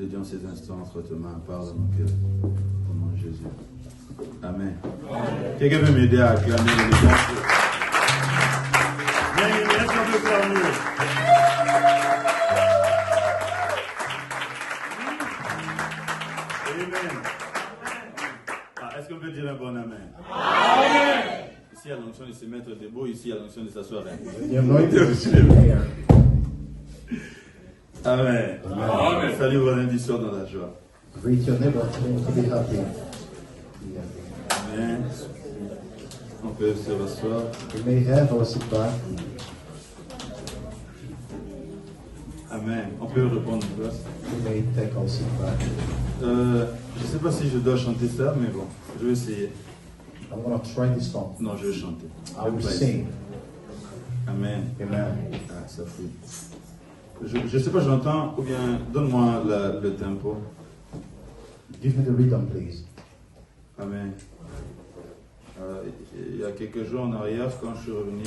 dédions ces instants entre tes mains, parle à nos cœurs. Au nom de Jésus. Amen. Quelqu'un peut m'aider à acclamer le bon Dieu. Mais est-ce qu'on peut faire mieux? Amen. Est-ce qu'on peut dire un bon amen? Amen. Ici, il y a l'onction de se mettre debout, ici, il y a l'onction de s'asseoir. Amen. Amen. Salut vos inditions dans la joie. Greet your neighbor to be happy. Amen. On peut se rasseoir. We may have our sit back. Amen. On peut répondre en place. We may take our sit back. Je ne sais pas si je dois chanter ça, mais bon, je vais essayer. I'm going to try this song. Non, je vais chanter. I will sing. Amen. Amen. Ah, ça fout. Je ne sais pas, j'entends, ou bien donne-moi le tempo. Give me the rhythm, please. Amen. Il y a quelques jours en arrière, quand je suis revenu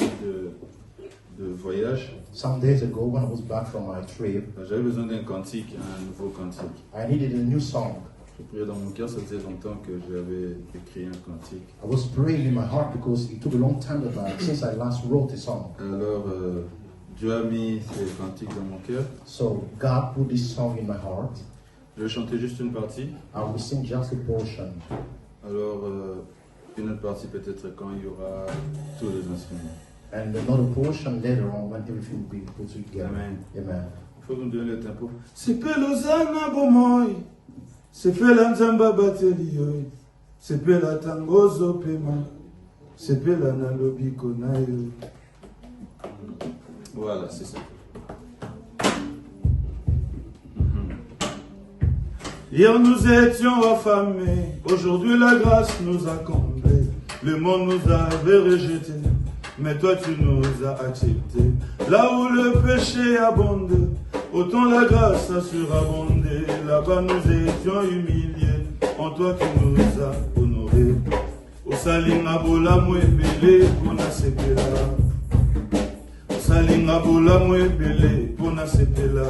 de voyage, Some days ago, when I was back from my trip, j'avais besoin d'un cantique, un nouveau cantique. I needed a new song. Je priais dans mon cœur, ça faisait longtemps que j'avais écrit un cantique. I was praying in my heart because it took a long time since I last wrote a song. Alors, Dieu a mis ces cantiques dans mon cœur. So God put this song in my heart. Je vais chanter juste une partie. I will sing just a portion. Alors, une autre partie peut-être quand il y aura tous les instruments. And another portion later on when everything will be put together. Amen. Amen. Il faut nous donner le tempo. C'est pelozana bomoy. C'est pela nzamba bateli yoy. C'est pela tangozo pema. C'est pela nalobi konayo. Voilà, c'est ça. Hier nous étions affamés, aujourd'hui la grâce nous a comblés. Le monde nous avait rejetés, mais toi tu nous as acceptés. Là où le péché abonde, autant la grâce a surabondé. Là-bas nous étions humiliés, en toi tu nous as honorés. Au salinga bola mwebele pona sepela. Au salinga bola mwebele pona sepela.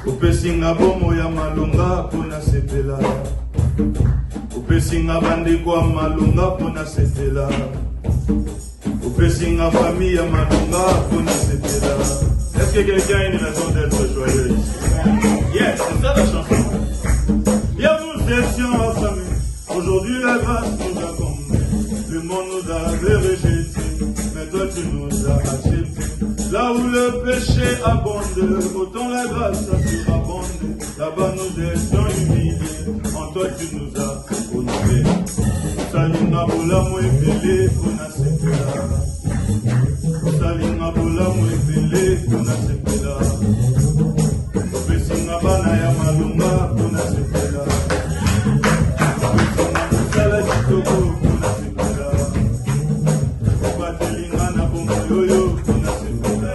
Upesinga bomo ya malunga pona sepela. Upesinga bandiko ya malunga pona sepela. Upesinga famille ya malunga pona sepela. Est-ce que quelqu'un a une raison d'être joyeux ici? Yes, c'est ça la chanson. Hier nous étions affamés, aujourd'hui la grâce nous a comblés. Le monde nous avait rejetés, mais toi tu nous as acceptés. Là où le péché abonde, autant la grâce a surabondé. Là-bas nous étions humiliés, en toi tu nous as honorés. Salinga bola mwebele pona sepela. Salinga bola mwebele pona sepela. Pesinga bana ya malunga pona sepela. Pesinga musala kitoko pona sepela. Batelinga na bombo yoyo pona sepela.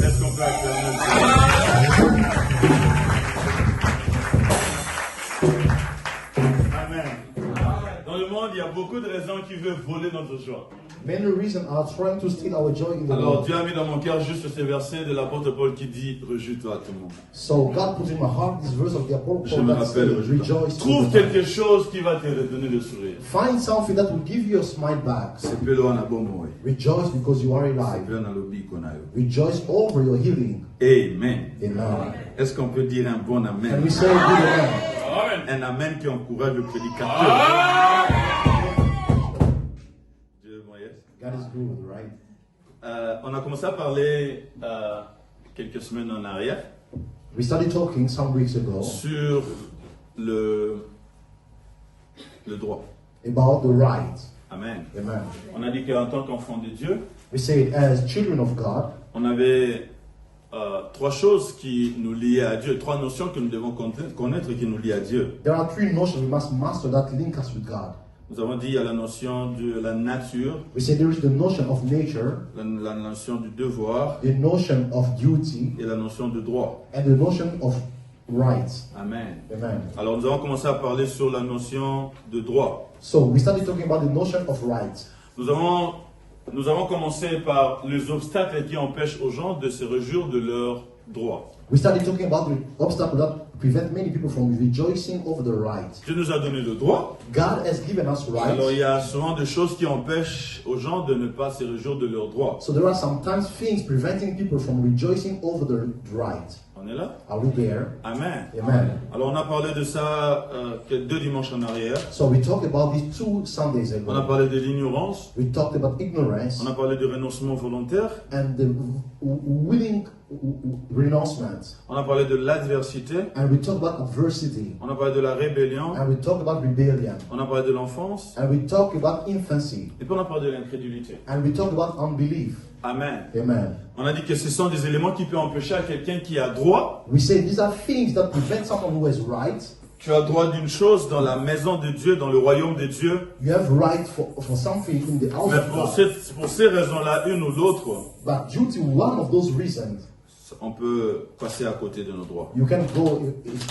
Est-ce qu'on peut acclamer? Amen. Dans le monde, il y a beaucoup de raisons qui veulent voler notre joie. Many reasons are trying to steal our joy in the Alors world. Dieu a mis dans mon cœur juste ce verset de l'apôtre Paul qui dit « Réjouis-toi tout le monde ». So God put in my heart this verse of the Apostle Je Paul me that rappelle, says, rejoice. trouve quelque chose qui va te redonner le sourire. Find something that will give you a smile back. C'est peu loin à bon mot. Rejoice because you are C'est alive. peu dans le bic qu'on a eu. Rejoice over your healing. Amen. Amen. Est-ce qu'on peut dire un bon And amen? we say good amen. Un amen qui encourage le prédicateur. Dieu, bon, yes. God is good, right? On a commencé à parler quelques semaines en arrière We started talking some weeks ago sur le droit. about the right. Amen. Amen. On a dit qu'en tant qu'enfant de Dieu, We say it as children of God. on avait trois choses qui nous liaient à Dieu, trois notions que nous devons connaître et qui nous lient à Dieu. There are three notions we must master that link us with God. Nous avons dit il y a la notion de la nature, We say there is the notion of nature, la notion du devoir the notion of duty, et la notion de droit. and the notion of rights. Amen. Amen. Alors nous avons commencé à parler sur la notion de droit. So we started talking about the notion of rights. Nous avons commencé par les obstacles qui empêchent aux gens de se réjouir de leurs droits. We started talking about the obstacle that prevent many people from rejoicing over the right. Dieu nous a donné le droit. God has given us Alors il rights. y a souvent des choses qui empêchent aux gens de ne pas se réjouir de leurs droits. So there are sometimes things preventing people from rejoicing over the right. On est là? Are we there? Amen. Amen. Alors on a parlé de ça deux dimanches en arrière. So we talked about these 2 Sundays On a ago. parlé de l'ignorance. We talked about ignorance On a parlé du renoncement volontaire. and the willing renouncement. On a parlé de l'adversité. And we talked about adversity. On a parlé de la rébellion. And we talked about rebellion. On a parlé de l'enfance. And we talked about infancy. Et puis on a parlé de l'incrédulité. And we talked about unbelief. Amen. Amen. On a dit que ce sont des éléments qui peuvent empêcher à quelqu'un qui a droit. We say these are things that prevent someone who has right. Tu as droit d'une chose dans la maison de Dieu, dans le royaume de Dieu. You have right for something in the house Mais of pour God. pour ces raisons-là, une ou l'autre, But due to one of those reasons, on peut passer à côté de nos droits. you can go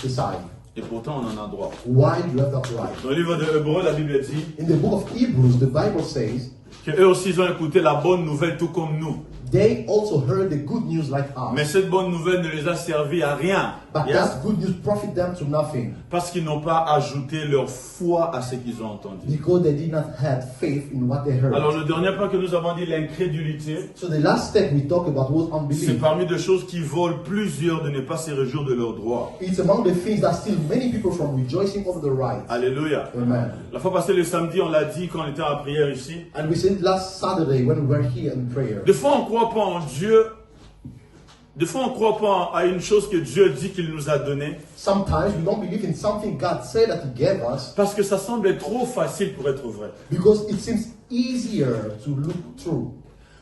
aside. Et pourtant, on en a droit. Why do you have that right? Dans le livre de Hébreux, la Bible dit In the book of Hebrews, the Bible says, qu'eux aussi ils ont écouté la bonne nouvelle tout comme nous. they also heard the good news like Mais us. cette bonne nouvelle ne les a servi à rien. But Yes. that good news profit them to nothing Parce qu'ils n'ont pas ajouté leur foi à ce qu'ils ont entendu. because they did not have faith in what they heard. Alors le dernier point que nous avons dit, l'incrédulité, So the last step we talked about was c'est unbelief. parmi des choses qui volent plusieurs de ne pas se réjouir de leurs droits. It's among the things that steal many people from rejoicing over the right. Alléluia. Amen. La fois passée, le samedi, on l'a dit quand on était en prière ici. And we said last Saturday when we were here in prayer. Des fois, on ne croit pas en Dieu. Des fois, on ne croit pas à une chose que Dieu dit qu'il nous a donnée. Sometimes we don't believe in something God said that He gave us Parce que ça semble être trop facile pour être vrai. because it seems easier to look through.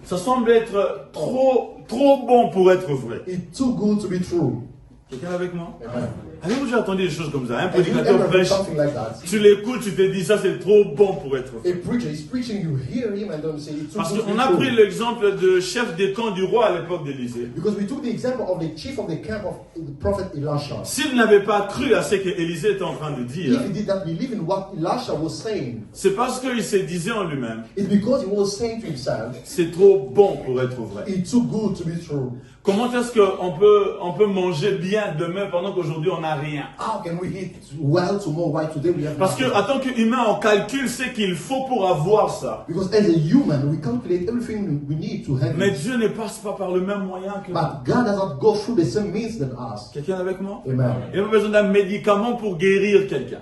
Ça semble être trop bon pour être vrai. It's too good to be true. Quelqu'un avec moi? Amen. Avez-vous déjà entendu des choses comme ça? Un Have you prédicateur ever heard prêche, something like that? tu l'écoutes, tu te dis ça c'est trop bon pour être vrai. A preacher is preaching, you hear him and then you say it's too Parce good to qu'on be a pris true. l'exemple de chef des camps du roi à l'époque d'Élysée. Because we took the example of the chief of the camp of the prophet Elisha. S'il n'avait pas cru à ce que Élisée était en train de dire, If he did not believe in what Elisha was saying, c'est parce qu'il se disait en lui-même, it's because he was saying to himself, c'est trop bon pour être vrai. it's too good to be true. Comment est-ce qu'on peut manger bien demain pendant qu'aujourd'hui on n'a rien? How can we eat well tomorrow while today we have Parce que nothing? en tant qu'humain, on calcule ce qu'il faut pour avoir ça. Because as a human, we calculate everything we need to have Mais it. Dieu ne passe pas par le même moyen que nous. But God does not go through the same means than us. Quelqu'un avec moi? Amen. Il n'y a pas besoin d'un médicament pour guérir quelqu'un.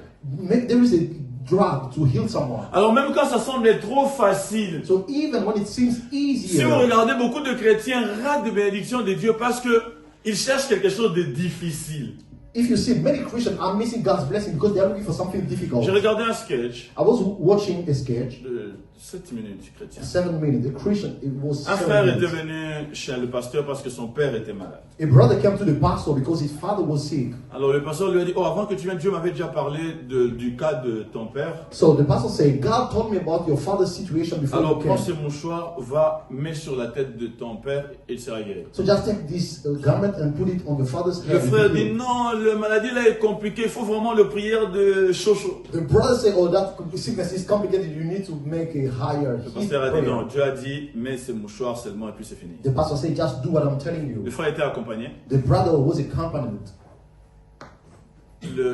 There is a drug to heal someone. Alors même quand ça semble être trop facile, So even when it seems si easier, vous regardez, beaucoup de chrétiens ratent de bénédiction de Dieu parce qu'ils cherchent quelque chose de difficile. if you see many Christians are missing God's blessing because they are looking for something difficult. J'ai regardé un sketch I was watching a sketch, de 7 minutes chrétien. 7 minutes. A Christian, it was Un 7 frère était minutes. venu chez le pasteur parce que son père était malade. A brother came to the pastor because his father was sick. Alors le pasteur lui a dit, oh avant que tu viennes, Dieu m'avait déjà parlé du cas de ton père. So the pastor said, God told me about your father's situation before Alors you prends came. ce mouchoir, va, mets sur la tête de ton père et il sera guéri. So just take this garment and put it on your father's Le head. frère dit, non, la maladie là est compliquée, il faut vraiment le prière de chaud. The brother said, oh, that sickness is complicated. You need to make a higher Le heat pasteur a dit, prayer. non, Dieu a dit, mets ce mouchoir seulement et puis c'est fini. The pastor said, just do what I'm telling Le you. frère était accompagné. The brother was accompanied.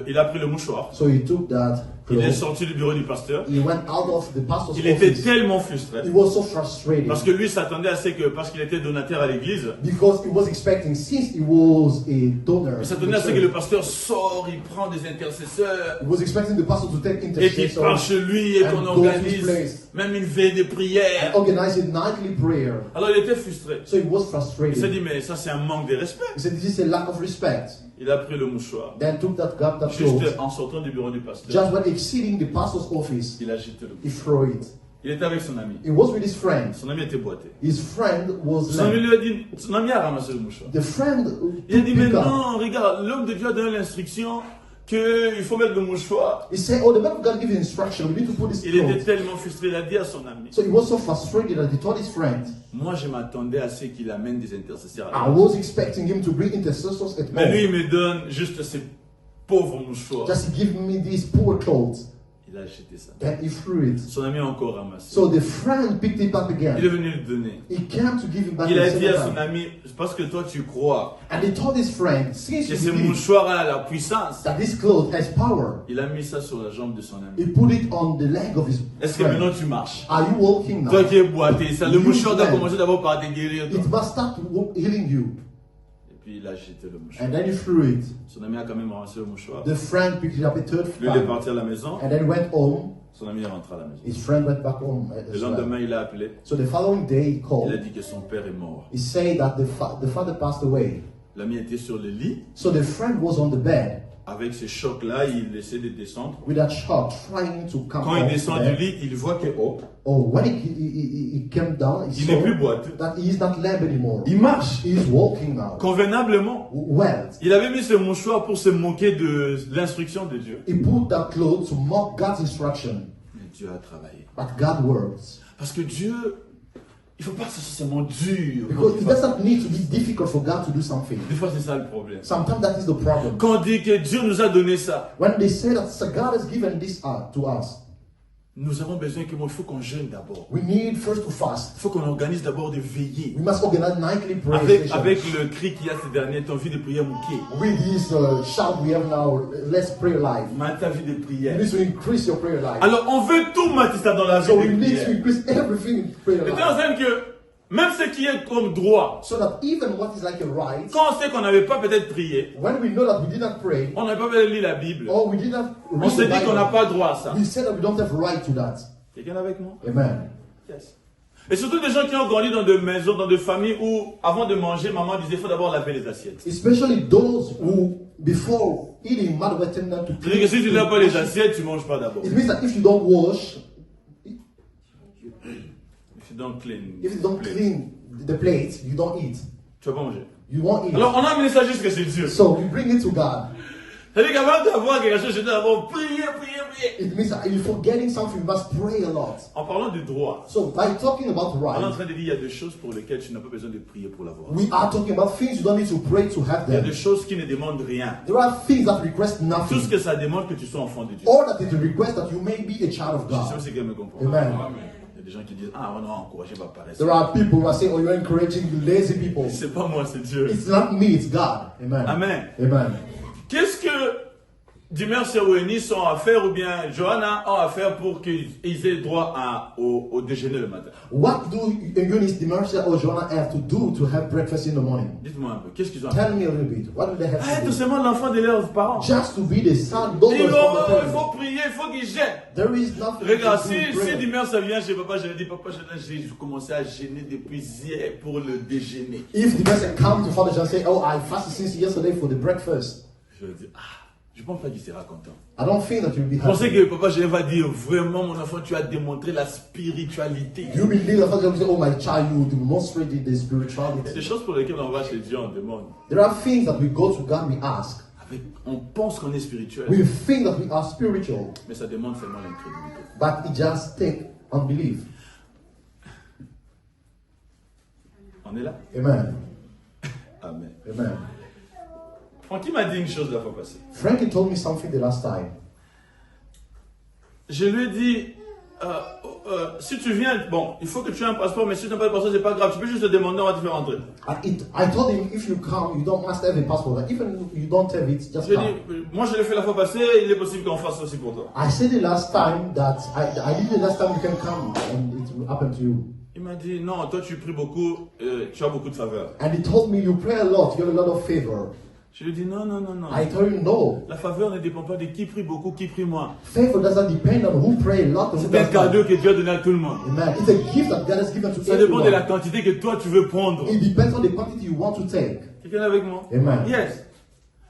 Il a pris le mouchoir. So he took that Il est cloth. sorti du bureau du pasteur. He went out of the pastor's Il était office. tellement frustré. He was so frustrated Parce que lui s'attendait à ce que, parce qu'il était donateur à l'église, because he was expecting, since he was a donor, il s'attendait à ce que le pasteur sort, il prend des intercesseurs, he was expecting the pastor to take et qu'il intercession part chez lui et and qu'on go to his organise place. même une veille de prière. and organize a nightly prayer. Alors il était frustré. So he was Il s'est frustrated. dit, mais ça c'est un manque de respect. He said, this is a lack of respect. Il a pris le mouchoir. Then took that cloth, Juste en sortant du bureau du pasteur, just when exceeding the pastor's office, il a jeté le he mouchoir. threw it. Il était avec son ami. He was with his friend. Son ami était boité. His friend was Son ami lame. lui a dit, son ami a ramassé le mouchoir. The friend Il a dit, mais picked up. non, regarde, l'homme de Dieu a donné l'instruction qu'il faut mettre le mouchoir. He said, oh, the man of God gave you instruction. We need to put this Il était clothes. tellement frustré, il a dit à son ami, So he was so frustrated that he told his friend, moi je m'attendais à ce qu'il amène des intercesseurs. I was expecting him to bring intercessors at Mais lui, il home. me donne juste ces pauvres mouchoirs. Just to give me these poor clothes. Il a acheté ça. Then he threw it. Son ami a encore ramassé. So the friend picked it up Il est again. venu le donner. He came to give it back Il a the dit à second son time. ami, parce que toi tu crois And he told his friend, since que you ce believe mouchoir a la puissance, that this cloth has power, il a mis ça sur la jambe de son ami. he put it on the leg of his Est-ce que friend. maintenant tu marches? Are you walking now? Toi qui es boité, ça, le You mouchoir doit man. commencer d'abord par te guérir. toi. It must start healing you. Et puis il a jeté le mouchoir. And then he threw it. Son ami a quand même ramassé le mouchoir. The friend picked it up a third Lui, il est time. parti à la maison. And then he went home. Son ami est rentré à la maison. His friend went back home Le as well. lendemain, il a appelé. So the following day he Il a called. dit que son père est mort. He said that the father passed away. L'ami était sur le lit. So the friend was on the bed Avec ce choc-là, il essaie de descendre. with that shock, trying to come Quand il off descend the du bed. lit, il voit que oh, Oh, when he came down, he il n'est plus saw boiteux. that he is not lamb anymore. Il marche He is walking now. convenablement. Well, Il avait mis ce mouchoir pour se moquer de l'instruction de Dieu. he put that clothes to mock God's instruction. Mais Dieu a travaillé. But God works. Parce que Dieu, il ne faut pas que ce soit seulement dur. Because it doesn't need to be difficult for God to do something. Des fois, c'est ça le problème. Sometimes that is the problem. Quand on dit que Dieu nous a donné ça, When they say that God has given this to us, nous avons besoin que, il faut qu'on jeûne d'abord. we need first to fast. Il faut qu'on organise d'abord des veillées. We must organize nightly prayer Avec sessions. le cri qu'il y a ces derniers temps, vie de prière mouquée. With this shout we have now, let's pray life. Maintenant, ta vie de You prière. need to increase your prayer life. Alors, on veut tout mettre ça dans la vie So de we need to prière. increase everything in prayer C'est life. en scène que, même ce qui est comme droit, So that even what is like a right, quand on sait qu'on n'avait pas peut-être prié, when we know that we did not pray, on n'avait pas peut-être lu la Bible, or we did not on read s'est the dit qu'on n'a Bible, pas droit à ça. we said that we don't have right to that. Quelqu'un avec moi? Amen. Yes. Et surtout des gens qui ont grandi dans des maisons, dans des familles où, avant de manger, maman disait, il faut d'abord laver les assiettes. Especially those who, before eating, mother would tell them to C'est-à-dire que si tu ne laves pas les clean. assiettes, tu ne manges pas d'abord. It means that if you don't wash, If you don't clean, if you don't clean the plate, you don't eat. tu vas pas manger. You won't eat. Alors on a amené ça jusque chez Dieu. So we bring it to God. C'est-à-dire qu'avant d'avoir quelque chose, je dois d'abord prier, prier, prier. It means that if you're forgetting something, you must pray a lot. En parlant de droit, So by talking about on est en right, train de dire il y a des choses pour lesquelles tu n'as pas besoin de prier pour l'avoir. we are talking about things you don't need to pray to have Il y a them. des choses qui ne demandent rien. There are things that request Tout ce nothing, que ça demande, que tu sois enfant de Dieu. or that it requests that you may be a child of Je sais God. aussi qu'elle me comprend. Amen. Il y a des gens qui disent, ah, on va encourager ma paresse. There are people who are saying, oh, you're encouraging the lazy people. C'est pas moi, c'est Dieu. It's not me, it's God. Amen. Amen. Amen. Qu'est-ce que Dimanche et Eunice ont à faire ou bien Johanna ont à faire pour qu'ils aient droit au déjeuner le matin? What do Eunice, Demarcia, or Joanna have to do to have breakfast in the morning? Dites-moi un peu, qu'est-ce qu'ils ont à faire? Tell me a little bit. What do they have Ah, to tout do? simplement l'enfant de leurs parents. Just to be the son, daughter Il from the parents. faut prier, il faut qu'ils gênent. There is nothing Regarde, to do in si prayer. dimanche ça vient chez papa, je lui dis, papa, j'ai commencé à gêner depuis hier pour le déjeuner. If the person comes to Father John and say, oh, I fasted since yesterday for the breakfast, Je lui dis, ah, je pense pas qu'il sera content. I don't think that you'll be Je pensais happy. que papa, je va dire, vraiment, mon enfant, tu as démontré la spiritualité. You believe that Father John will say, oh, my child, you demonstrated the Il y a des spirituality. choses pour lesquelles on va chez Dieu, on demande. There are things that we go to God, we ask. On pense qu'on est spirituel, We think that we are spiritual, mais ça demande seulement l'incrédulité. but it just takes unbelief. On est là? Amen. Amen. Amen. Francky m'a dit une chose la fois passée. Frankie told me something the last time. Je lui ai dit, si tu viens, bon, il faut que tu aies un passeport, mais si tu n'as pas de passeport, c'est pas grave. Tu peux juste te demander, on va te faire rentrer. I told him, if you come, you don't must have a passport. But even if you don't have it, just Je lui ai come. dit, moi je l'ai fait la fois passée, il est possible qu'on fasse aussi pour toi. I said the last time that I did the last time you can come and it will happen to you. Il m'a dit, non, toi tu pries beaucoup, tu as beaucoup de faveur. And he told me, you pray a lot, you have a lot of favor. Je lui ai dit, non, non, non, non. I told him, no. La faveur ne dépend pas de qui prie beaucoup, qui prie moins. Favor doesn't depend on who pray a lot and who C'est un does cadeau not. que Dieu a donné à tout le monde. Amen. It's a gift that God has given to Ça dépend de la everyone. quantité que toi tu veux prendre. It depends on the quantity you want to take. Quelqu'un est avec moi? Amen. Yes.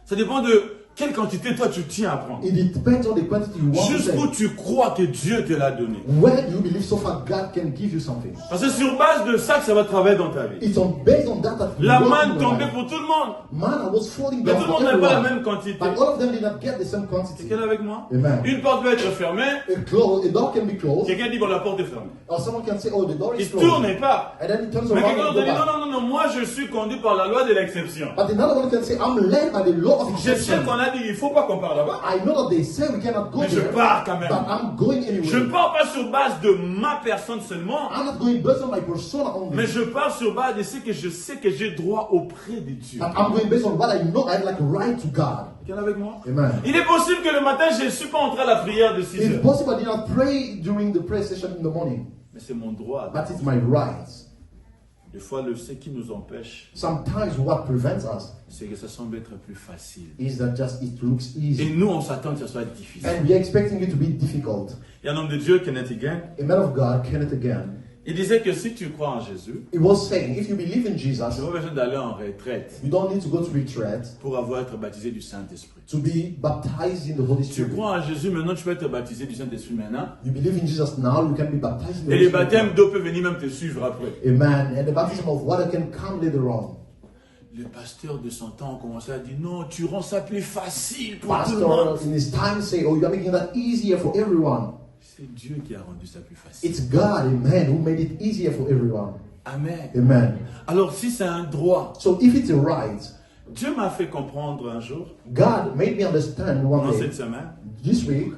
Ça dépend de quelle quantité toi tu tiens à prendre. It depends on the quantity you want to Jusqu'où take. tu crois que Dieu te l'a donné. Where do you believe so far God can give you something? Parce que sur base de ça que ça va travailler dans ta vie. It's based on that La work manne in your tombait life. pour tout le monde. Manna was falling Mais down tout le for monde n'a pas la everyone. même quantité. But all of them did not get the same quantity. C'est qu'elle est avec moi? Amen. Une porte peut être fermée. A door can be closed. Quelqu'un dit bon la porte est fermée. Or someone can say, oh, the door Il is se closed. tourne et part. And then he turns Mais around quelqu'un and d'autre goes dit non, back. non, non, non, moi je suis conduit par la loi de l'exception. But another one can say, I'm led by the law of Je sais exception. qu'on a dit il ne faut pas qu'on parte là-bas. I know that they say we cannot go Mais je there, pars quand même. but I'm going Je ne anyway. pars pas sur base de ma personne seulement, I'm not going based on my persona only. mais je pars sur base de ce que je sais que j'ai droit auprès de Dieu. But I'm going based on what I know I have like a right to God. Quelqu'un avec moi? Amen. Il est possible que le matin je ne suis pas entré à la prière de 6 It's heures. possible I did not pray during the prayer session in the morning, Mais c'est mon droit. but it's my right. Des fois, ce qui nous empêche, Sometimes what prevents us c'est que ça semble être plus facile. is that just it looks Et easy. nous, on s'attend que ça soit difficile. And we're expecting it to be difficult. Il y a un homme de Dieu, Kenneth Hagin, A man of God, Kenneth again, il disait que si tu crois en Jésus, he was saying, if you believe in tu Jesus, n'as pas besoin d'aller en retraite you don't need to go to retreat pour avoir été baptisé du Saint-Esprit. to be baptized in the Holy Tu Spirit. crois en Jésus, maintenant tu peux être baptisé du Saint-Esprit maintenant. You believe in Jesus now, you can be baptized in the Et Holy les Spirit. baptêmes d'eau peuvent venir même te suivre après. Amen. And the baptism of water can come later on. Les pasteurs de son temps ont commencé à dire non, tu rends ça plus facile pour tout le monde. Pastor in his time say, oh, you are making that easier for everyone. C'est Dieu qui a rendu ça plus facile. It's God, amen, who made it easier for everyone. Amen. Amen. Alors si c'est un droit, So if it's a right, Dieu m'a fait comprendre un jour, God made me understand one dans day, cette semaine, this week,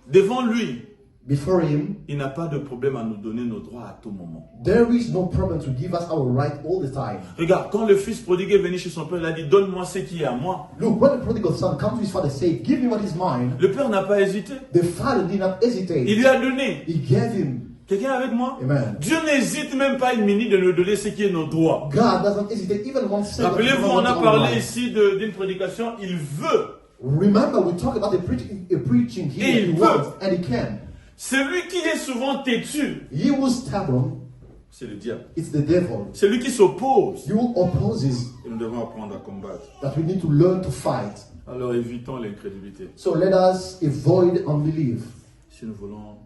devant lui, before Him, il n'a pas de problème à nous donner nos droits à tout moment. there is no problem to give us our right all the time. Regarde, quand le fils prodigue est venu chez son père, il a dit donne-moi ce qui est à moi. Look, when the prodigal son comes to his father, say, give me what is mine. Le père n'a pas hésité. The father did not hesitate. Il lui a donné. He gave him. Quelqu'un avec moi? Amen. Dieu n'hésite même pas une minute de nous donner ce qui est nos droits. God doesn't hesitate even one second. Rappelez-vous, on a parlé ici d'une prédication. Il veut. Remember, we talked about a preaching Et here. il He veut. wants, and he can. Celui qui est souvent têtu, He will stubborn. c'est le diable. It's the devil. Celui qui s'oppose. He will opposes Et nous devons apprendre à combattre. that we need to learn to fight. Alors évitons l'incrédulité. So let us avoid unbelief Si nous voulons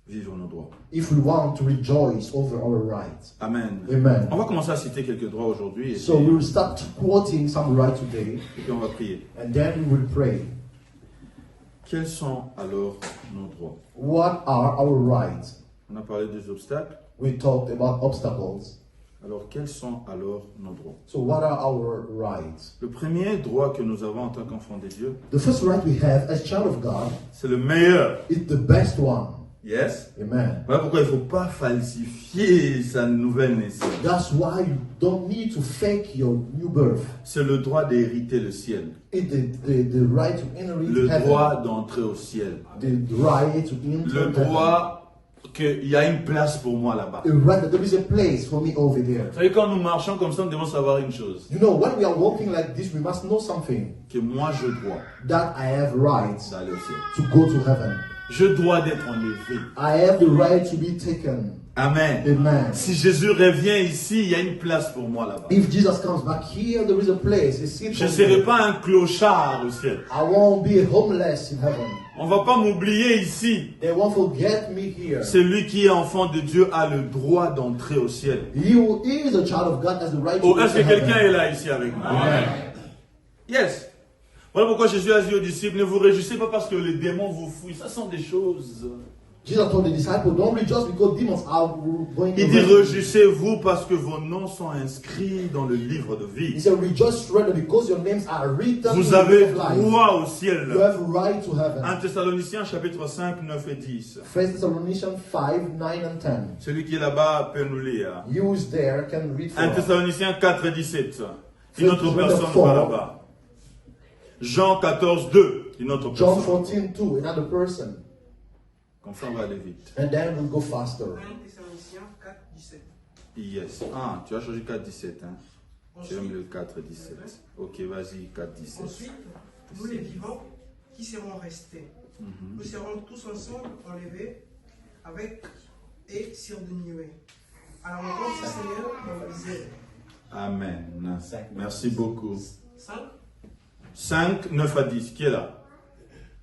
vivre nos droits. if we want to rejoice over our rights. Amen. Amen. On va commencer à citer quelques droits aujourd'hui et, So we will start quoting some rights today, puis on va prier. and then we will pray. Quels sont alors nos droits? What are our rights? On a parlé des obstacles. We talked about obstacles. Alors quels sont alors nos droits? So what are our rights? Le premier droit que nous avons en tant qu'enfants de Dieu, The first right we have as child of God c'est le meilleur. is the best one. Yes? Amen. Voilà pourquoi il ne faut pas falsifier sa nouvelle naissance. That's why you don't need to fake your new birth. C'est le droit d'hériter le ciel. It's the right to inherit Le heaven. droit d'entrer au ciel. The right to enter Le heaven. droit qu'il y a une place pour moi là-bas. A right that there is a place for me over there. Vous savez, quand nous marchons comme ça, nous devons savoir une chose. You know, when we are walking like this, we must know something. Que moi, je dois That I have rights d'aller au ciel. to go to heaven. Je dois d'être enlevé. I have the right to be taken. Amen. Amen. Si Jésus revient ici, il y a une place pour moi là-bas. If Jesus comes back here, there is a place. A seat Je ne for serai me. pas un clochard au ciel. I won't be homeless in heaven. On ne va pas m'oublier ici. They won't forget me here. Celui qui est enfant de Dieu a le droit d'entrer au ciel. He who is a child of God has the right to Oh, go est-ce to que quelqu'un est heaven. là ici avec moi? Amen. Yes. Voilà pourquoi Jésus a dit aux disciples, ne vous réjouissez pas parce que les démons vous fouillent. Ça sont des choses. Jesus told the disciples, don't rejoice because demons are going to Il dit, arrest you. réjouissez-vous parce que vos noms sont inscrits dans le livre de He vie. said, rejoice rather because your names are written in Vous the avez book of life. droit au You ciel. have right to heaven. 1 Thessaloniciens chapitre 5, 9 et 10. 1 Thessalonians 5, 9 and 10. Celui qui est là-bas peut nous lire. You who's there can read for 1 us. Thessaloniciens 4 et 17. Une autre personne va là-bas. Jean 14, 2. Une autre John personne. 14, 2, another person. Comme ça, on va aller vite. And then we'll go faster. 1 Thessaloniciens 4, 17. Yes. Ah, tu as choisi 4, 17. Hein? J'aime le 4, 17. Ok, vas-y, 4, 17. Ensuite, nous les vivants qui serons restés, nous serons tous ensemble enlevés avec et surnués à la rencontre du Seigneur dans les airs. Amen. Merci beaucoup. 5. 5, 9 à 10. Qui est là?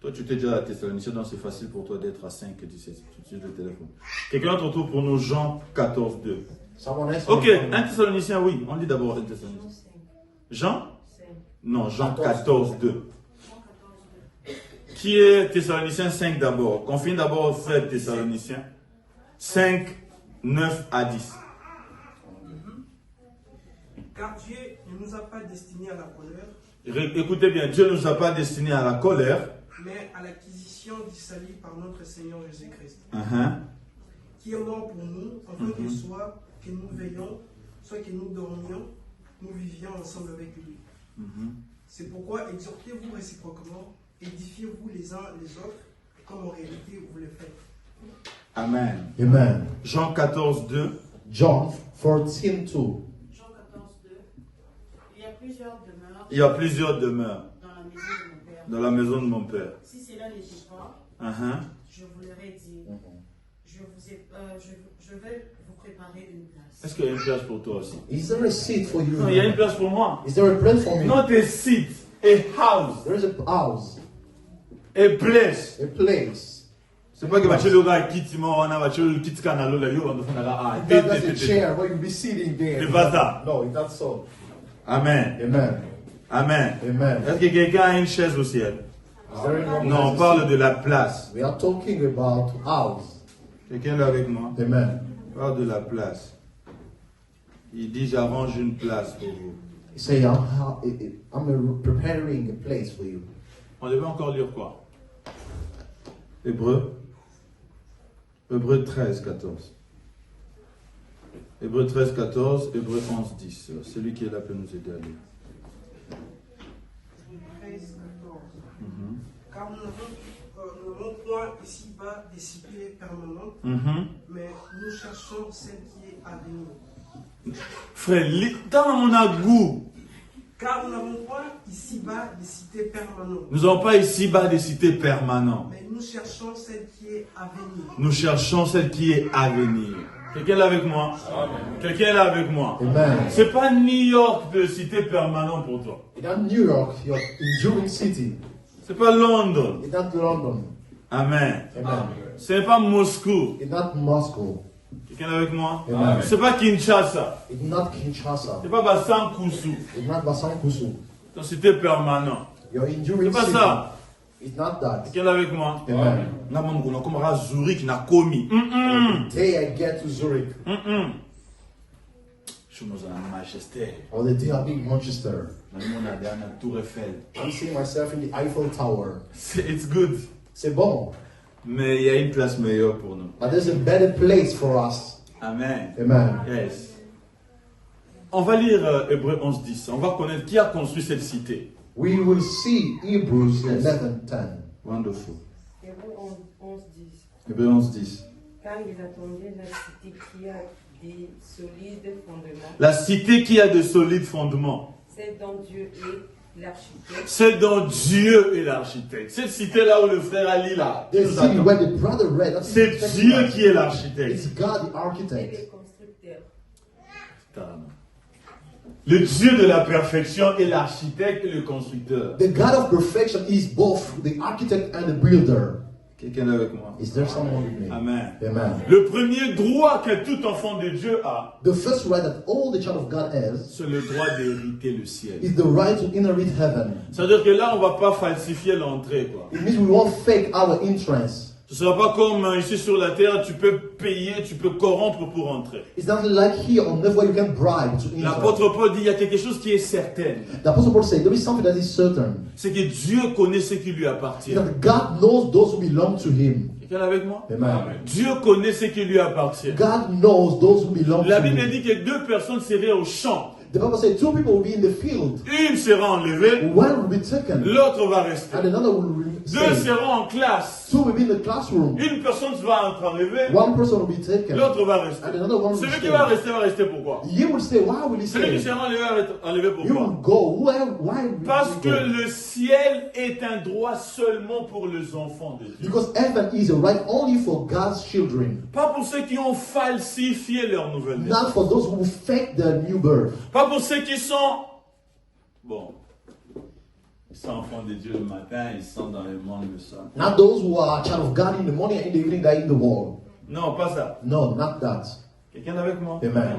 Toi, tu t'es déjà à Thessaloniciens, donc c'est facile pour toi d'être à 5 et 17. Tu utilises le téléphone. Quelqu'un d'autre autour pour nous, Jean 14, 2. Someone else? Ok, un Thessalonicien, oui. On lit d'abord un Thessalonicien. Jean? Non, Jean 14, 2. Qui est Thessaloniciens 5 d'abord? Confine d'abord frère Thessaloniciens. 5, 9 à 10. Car Dieu ne nous a pas destinés à la colère, Écoutez bien, Dieu ne nous a pas destinés à la colère, mais à l'acquisition du salut par notre Seigneur Jésus-Christ, uh-huh, qui est mort pour nous, afin que soit que nous veillions, soit que nous dormions, nous vivions ensemble avec lui. C'est pourquoi exhortez-vous réciproquement, édifiez-vous les uns les autres, comme en réalité vous le faites. Amen. Amen. Jean 14, 2. John 14, 2. Jean 14, 2. Il y a plusieurs demeures Il y a plusieurs demeures dans la maison de mon Père. dans la maison de mon Père. Si cela n'était pas, Uh-huh. je vous l'aurais dit. Je vais vous préparer une place. Est-ce qu'il y a une place pour toi aussi? Is there a seat for you? Non, il y a une place pour moi. Is there a place for me? Not a seat, a house, There is a house, a place. a place. C'est pas que ma chérie a quitté moi, on a ma chérie quitte canal là, yo, on doit faire là. That's a chair where you'll be sitting there. C'est pas ça. No, it's not so. Amen. Amen. Amen. Amen. Est-ce que quelqu'un a une chaise au ciel? Is there anyone who Non, has on a parle seat? de la place. We are talking about house. Quelqu'un est là avec moi? Amen. On parle de la place. Il dit j'arrange une place pour vous. You say, I'm preparing a place for you. On devait encore lire quoi? Hébreu 13, 14. Hébreu 13, 14, Hébreu 11, 10. Celui qui est là peut nous aider à lire. 13, 14. Car nous n'avons point ici-bas des cités permanentes, mais nous cherchons celle qui est à venir. Frère, dans mon agou, Car nous n'avons point ici-bas des cités permanentes, nous n'avons pas ici-bas des cités permanentes. mais nous cherchons celle qui est à venir. Nous cherchons celle qui est à venir. Quelqu'un est là avec moi? Quelqu'un est là avec moi? Amen. C'est pas New York de cité permanente pour toi. It's not New York, you're enduring city. C'est pas London. It's not London. Amen. Amen. C'est pas Moscou. It's not Moscow. Quelqu'un est avec moi? Amen. C'est pas Kinshasa. It's not Kinshasa. C'est pas Bassan Koussou. It's not Basankusu. C'est cité permanente. You're enduring C'est pas city. ça. It's not that. Quelqu'un est avec moi? Amen. Na mamu kuna comme ra Zurich na komi. Day I get to Zurich, Je suis dans un Manchester. or the day I be in Manchester, Dans le monde à la Tour Eiffel. I'm seeing myself in the Eiffel Tower. It's good. C'est bon. Mais il y a une place meilleure pour nous. But there's a better place for us. Amen. Amen. Yes. On va lire Hébreu 11, 10. On va connaître qui a construit cette cité. We will see Hebrews 11:10. Wonderful. Hébreux 11, 10. Hébreu 11, 10. Car ils attendaient la cité qui a des solides fondements, La cité qui a de solides fondements. c'est dont Dieu est l'architecte. C'est dans Dieu et l'architecte. Cette cité-là où le frère Ali là. The city where the brother read. that's C'est the Dieu text. qui est l'architecte. It's God, the Et architect. les constructeurs. Le Dieu de la perfection est l'architecte et le constructeur. The God of perfection is both the architect and the builder. Quelqu'un est avec moi? Is there someone with me? Amen. Amen. Le premier droit que tout enfant de Dieu a, The first right that all the child of God has c'est le droit d'hériter le ciel. is the right to inherit heaven. C'est-à-dire que là, on ne va pas falsifier l'entrée, quoi. It means we won't fake our entrance. Ce ne sera pas comme ici sur la terre, tu peux payer, tu peux corrompre pour entrer. It's not like here on earth where you can bribe to enter. L'apôtre Paul dit, il y a quelque chose qui est certain. The Apostle Paul said there is something that is certain. C'est que Dieu connaît ce qui lui appartient. That God knows those who belong to Him. Quelqu'un est avec moi? Amen. Dieu connaît ce qui lui appartient. God knows those who belong La to Bible Him. dit que deux personnes seraient au champ. The Bible says two people will be in the field. Une sera enlevée, One will be taken, l'autre va rester. and another will Deux stay. seront en classe. Two will be in the classroom. Une personne va être enlevée, One person will be taken, l'autre va rester. and another one will Celui qui stay. va rester pourquoi? You will stay. Why will he Celui qui stay? sera enlevé va être enlevé You pourquoi? will go. Why will Parce you que go? le ciel est un droit seulement pour les enfants de Dieu. Because heaven is a right only for God's children, Pas pour ceux qui ont falsifié leur nouvelle naissance. not for those who fake their new birth. Pas pour ceux qui sont... Bon. Ils sont enfants de Dieu le matin, ils sont dans le monde le soir. Not those who are child of God in the morning and in the evening, they're in the world. Non, pas ça. No, not that. Quelqu'un avec moi? Amen.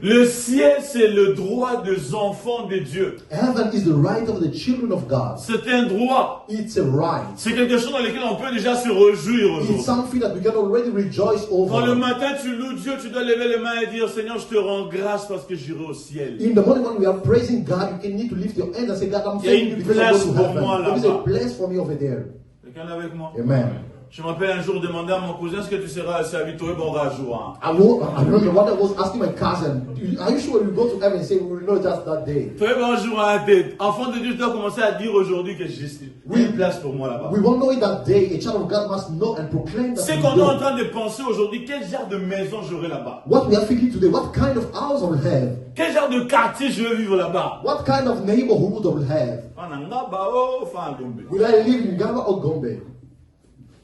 Le ciel, c'est le droit des enfants de Dieu. Heaven is the right of the children of God. C'est un droit. It's a right. C'est quelque chose dans lequel on peut déjà se réjouir It's aujourd'hui. something that we can already rejoice Quand le over. matin tu loues Dieu, tu dois lever les mains et dire Seigneur, je te rends grâce parce que j'irai au ciel. In the morning when we are praising God, you can need to lift your hands and say, God, I'm Il y a thanking une you because place I go to pour moi heaven. There is a là-bas. place for me over there. Quelqu'un est avec moi? Amen. Je me rappelle un jour demander à mon cousin, est-ce que tu seras assez habitué pour un jour? I remember what I was asking my cousin, are you sure you go to heaven? And say, we will know just that day. Tu es un jour à la tête. Enfant de Dieu, tu dois commencer à dire aujourd'hui que j'ai une place pour moi là-bas. We won't know it that day. A child of God must know and proclaim that. C'est we qu'on est en know. train de penser aujourd'hui, quel genre de maison j'aurai là-bas? What we are thinking today, what kind of house I will have? Quel genre de quartier je vais vivre là-bas? What kind of neighborhood I will have? Will I live in Gaba or Gombe?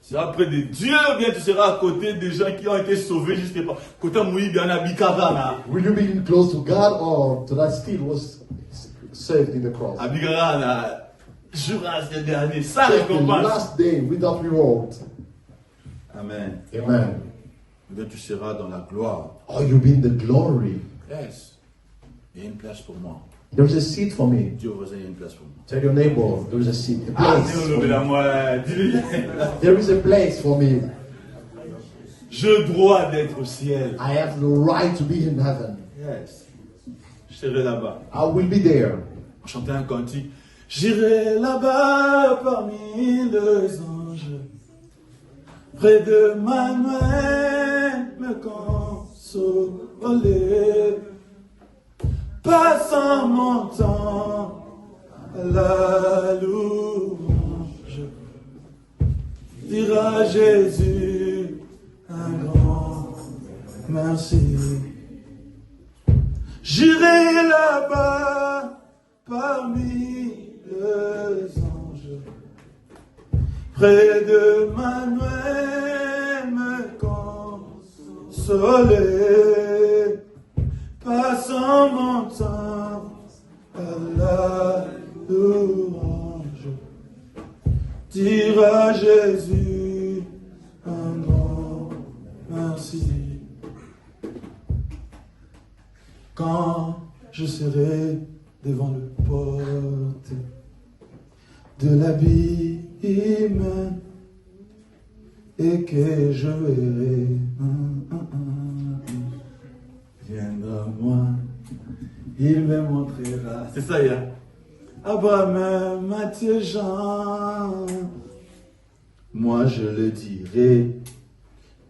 Tu seras près de Dieu, ou bien tu seras à côté des gens qui ont été sauvés jusqu'à côté Moui, bien à Bikara. Will you be close to God or to that still was saved in the cross? À Bikara, jour à ce dernier, sans Just the récompense. last day without reward. Amen. Amen. Ou bien tu seras dans la gloire. Or you'll be in the glory. Yes. Il y a une place pour moi. There's a seat for me. Dis au voisin, il y a une place pour moi. Tell your neighbor, there is a seat, a Ah, place. dis For au la me. moi, dis-lui. There is a place for me. Je dois d'être au ciel. I have the right to be in heaven. Yes. Je serai là-bas. I will be there. On chantait un cantique. J'irai là-bas parmi les anges, près de Manuel, me consoler, passant mon temps à la louange, dire à Jésus un grand merci. J'irai là-bas parmi les anges, près de Manuel me consoler, passant mon temps à la louange, dire à Jésus un grand merci. Quand je serai devant le porte de l'abîme et que je verrai viendra moi, il me montrera. C'est ça, ya. Abraham, Matthieu, Jean. Moi je le dirai,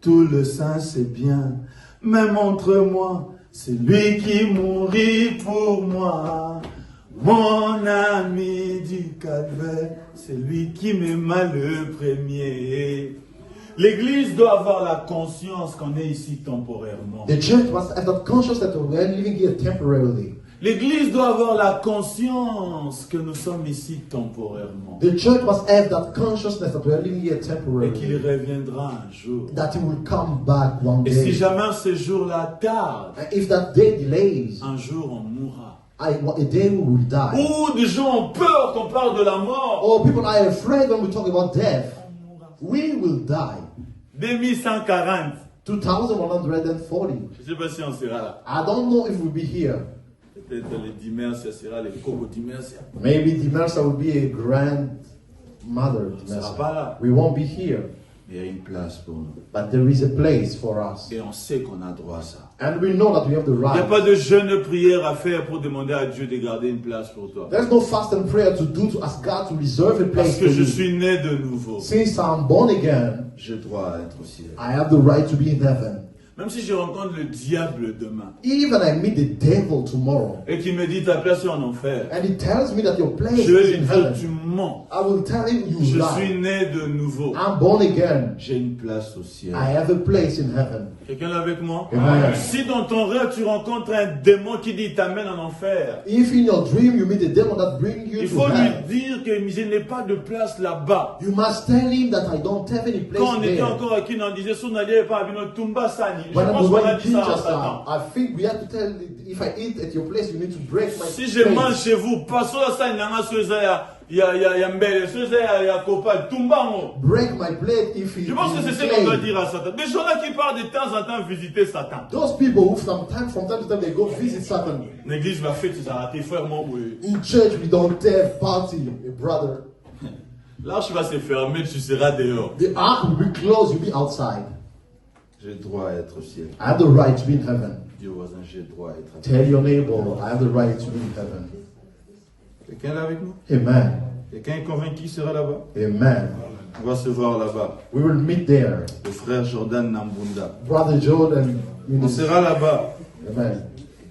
tout le saint c'est bien, mais montre-moi celui qui mourit pour moi. Mon ami du calvaire, c'est lui qui m'aima le premier. L'église doit avoir la conscience qu'on est ici temporairement. The church must have that consciousness that we are living here temporarily. L'église doit avoir la conscience que nous sommes ici temporairement. The church must have that consciousness that we are living here Et qu'il temporarily. reviendra un jour. That he will come back one Et si day. jamais ce jour-là tarde, And if that day delays, un jour on mourra. a day we will die. Ou des gens ont peur qu'on parle de la mort. Oh, people are afraid when we talk about death. We will die. 2140. 2140. Je ne sais pas si on sera là. I don't know if we'll be here. Peut-être les dimanches, ce sera les cocos dimanches. Maybe Dimersa will be a grandmother. On ne sera pas là. We won't be here. Il y a une place pour nous. But there is a place for us. Et on sait qu'on a droit à ça. And we know that we have the Il n'y a right. pas de jeûne prière à faire pour demander à Dieu de garder une place pour toi. There's no fast and prayer to do to ask God to reserve a Parce place que for je you. suis né de nouveau. Since I'm born again, Je dois être au ciel. I have the right to be in heaven. Même si je rencontre le diable demain Even I meet the devil tomorrow, et qu'il me dit ta place est en enfer, and he tells me that your place je vais is lui in dire tu heaven, mens. I will tell him you Je lie. suis né de nouveau. I'm born again. J'ai une place au ciel. I have a place in heaven. Quelqu'un est avec moi? Amen. Si dans ton rêve tu rencontres un démon qui dit il t'amène en enfer, If in your dream you meet the devil that brings you il to faut lui hell, dire que je n'ai pas de place là-bas. you must tell him that I don't have any place Quand on était there. encore à qui on disait son allié pas abino tumba sani Je When pense I'm qu'on a going dit ça à just Satan. now, I think we have to tell, if I eat at your place, you need to break my Si je faith. mange chez vous, pastor ça nanga soza ya mbele, soza ya kopa tumbango. Break my plate if he Je pense que c'est ce qu'on doit dire à Satan. Des gens là qui partent de temps en temps visiter Satan. Those people who from time to time they go visit Satan. L'église va faire tout ça, frère moi oui. In church we don't have party, brother. L'arche va se fermer, tu seras dehors. The ark will be closed, you'll be outside. J'ai le droit à être au ciel. I have the right to be in heaven. Dis au voisin, j'ai le droit à être à Tell your neighbor, I have the right to be in heaven. Quelqu'un est là avec nous? Amen. Quelqu'un est convaincu qu'il sera là-bas? Amen. On va se voir là-bas. We will meet there. Le frère Jordan Nambunda. Brother Jordan. On sera là-bas. Amen.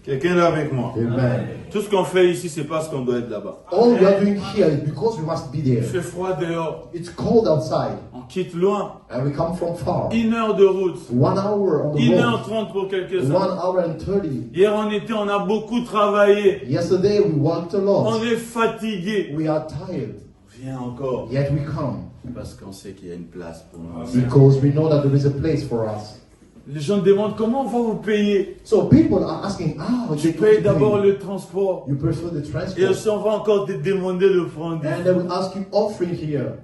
Quelqu'un est là avec moi. Amen. Tout ce qu'on fait ici, c'est parce qu'on doit être là-bas. All we are doing here is because we must be Il there. fait froid dehors. It's cold outside On quitte loin. and we come from far. 1 heure de route. 1 hour on the 1h30 road. pour 1 quelques-uns. hour and 30. Hier on était, on a beaucoup travaillé. Yesterday we walked a On lot. est fatigué. We are tired. Viens encore. Yet we come Parce qu'on sait qu'il y a une place pour nous. because we know that there is a place for us. Les gens demandent comment on va vous payer. So people are asking, Tu they payes pay. d'abord le transport. You prefer the Et transport. ensuite on va encore te demander le prendre. And they will ask you offering here.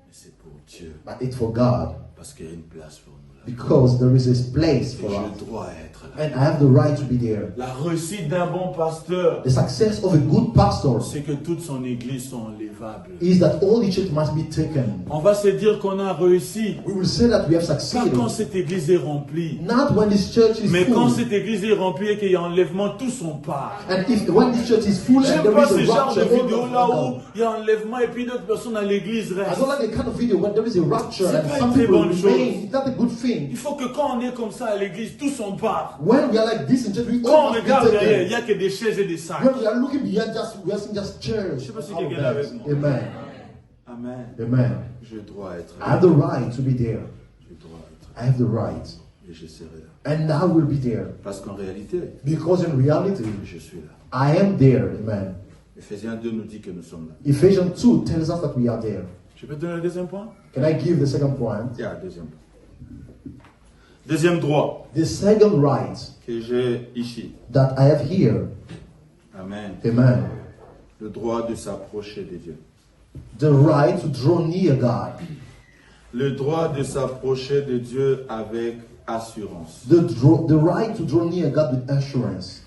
Mais c'est pour Dieu. But it's for God. Parce qu'il y a une place pour nous là. Because there is a place Et for j'ai us. le droit à être là. And I have the right to be there. La réussite d'un bon pasteur, The success of a good pastor c'est que toute son église sont enlevables. is that all the church must be taken. On va se dire qu'on a réussi. We will say that we have Pas succeeded. quand cette église est remplie. Not when this church is Mais quand full. cette église est remplie et qu'il y a enlèvement, tous sont part. And if when this church is full and J'aime there pas is ce a genre de rapture, all vidéo of là them où come. il y a enlèvement et puis d'autres personnes dans l'église I restent. don't like the kind of video when there is a rapture C'est and pas some une très people bonne chose. remain. It's not a good Il thing. faut que quand on est comme ça à l'église, tous sont part. When we are like this in church, we Quand all on must be regarde derrière, il n'y taken. a que des chaises et des sacs. When we are looking beyond just, we are seeing just chairs. Je sais pas si our quelqu'un est avec beds. moi. Amen. Amen. Amen. J'ai le droit à être I là. have the right to be there. J'ai le droit à être I have the right. là. Et je serai là. And I will be there. Parce qu'en réalité, Because in reality, je suis là. I am there. Amen. Ephésiens 2 nous dit que nous sommes là. Ephesians 2 tells us that we are there. Je peux te donner le deuxième point? Can I give the second point? Deuxième point. Deuxième droit The second right que j'ai ici. that I have here. Amen. Amen. Le droit de s'approcher de Dieu. The right to draw near God. Le droit de s'approcher de Dieu avec assurance. The right to draw near God with assurance.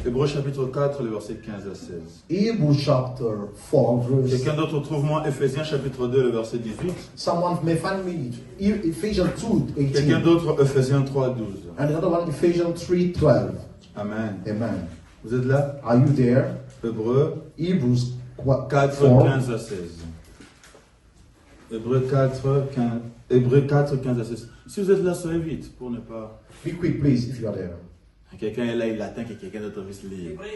Hébreux chapitre 4, le verset 15 à 16. Hebrews chapter 4 verse. Quelqu'un d'autre trouve-moi Ephésiens chapitre 2, le verset 18. Someone may find me Ephesians 2, Quelqu'un 18. d'autre Ephésiens 3, 12. And another one Ephesians 3, 12. Amen. Amen. Vous êtes là? Are you there? Hébreux Hebrews 4, 4. 15 à 16. Hébreux 4, 15 à 16. Si vous êtes là, soyez vite pour ne pas... Be quick, please, if you are there. Quelqu'un est là, il attend que quelqu'un d'autre puisse lire. Hébreux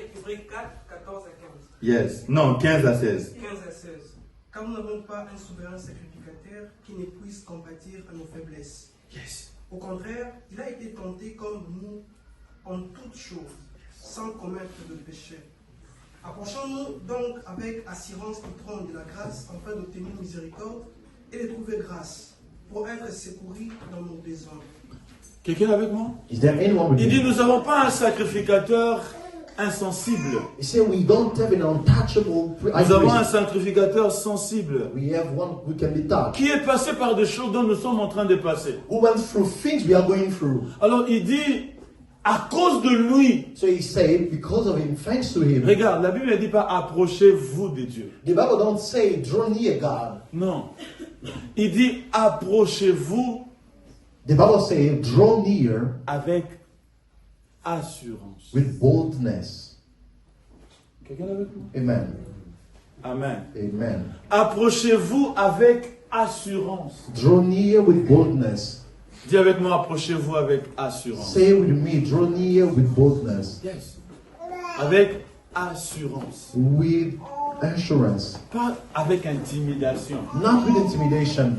4, 14 à 15. Yes. Non, 15 à 16. 15 à 16. Car nous n'avons pas un souverain sacrificateur qui ne puisse compatir à nos faiblesses. Yes. Au contraire, il a été tenté comme nous en toutes choses, sans commettre de péché. Approchons-nous donc avec assurance du trône de la grâce, afin d'obtenir miséricorde et de trouver grâce, pour être secourus dans nos besoins. Quelqu'un est avec moi? Is there anyone with Il dit, me? nous n'avons pas un sacrificateur insensible. He said we don't have an untouchable high Nous avons un priest. sacrificateur sensible. We have one who can be touched. Qui est passé par des choses dont nous sommes en train de passer. Who went through things we are going through. Alors il dit, à cause de lui, So he said, because of him, thanks to him. regarde, la Bible ne dit pas approchez-vous de Dieu. The Bible don't say draw near God. Non. Il dit approchez-vous The Bible says draw near avec assurance. with boldness. Quelqu'un est avec nous? Amen. Amen. Amen. Approchez-vous avec assurance. Draw near with boldness. Dis avec moi, approchez-vous avec assurance. Say with me, draw near with boldness. Yes. Avec assurance. With assurance. Pas avec intimidation. Not with intimidation.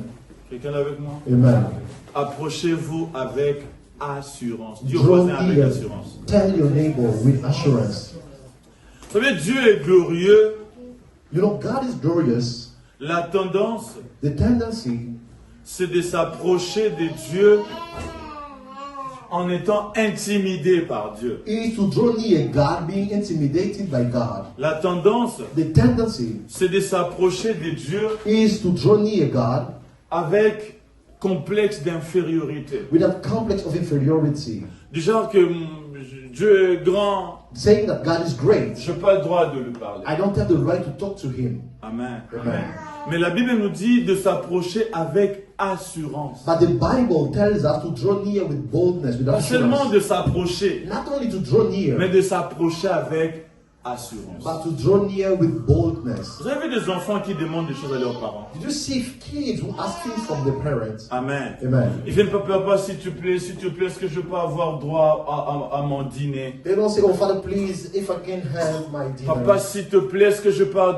Quelqu'un est avec moi? Amen. Approchez-vous avec assurance. Dis au Draw voisin avec near. assurance. Tell your neighbor with assurance. Vous savez, Dieu est glorieux. You know, God is glorious. La tendance, The tendency c'est de s'approcher de Dieu en étant intimidé par Dieu. is to draw near God, being intimidated by God. La tendance, The tendency c'est de s'approcher de Dieu is to draw near God avec complexe d'infériorité. with a complex of inferiority, Du genre que Dieu est grand, saying that God is great. je n'ai pas le droit de lui parler. I don't have the right to talk to Him. Amen. Amen. Mais la Bible nous dit de s'approcher avec assurance. But the Bible tells us to draw near with boldness, with Pas seulement assurance. de s'approcher, Not only to draw near, mais de s'approcher avec assurance. but to draw near with boldness. Vous avez des enfants qui demandent des choses à leurs parents. Did you see kids who ask things from their parents? Amen. Amen. Ils viennent pas, papa, s'il te plaît, est-ce que je peux avoir droit à mon dîner? They don't say, oh Father, please, if I can have my dinner. Papa, s'il te plaît, est-ce que je peux avoir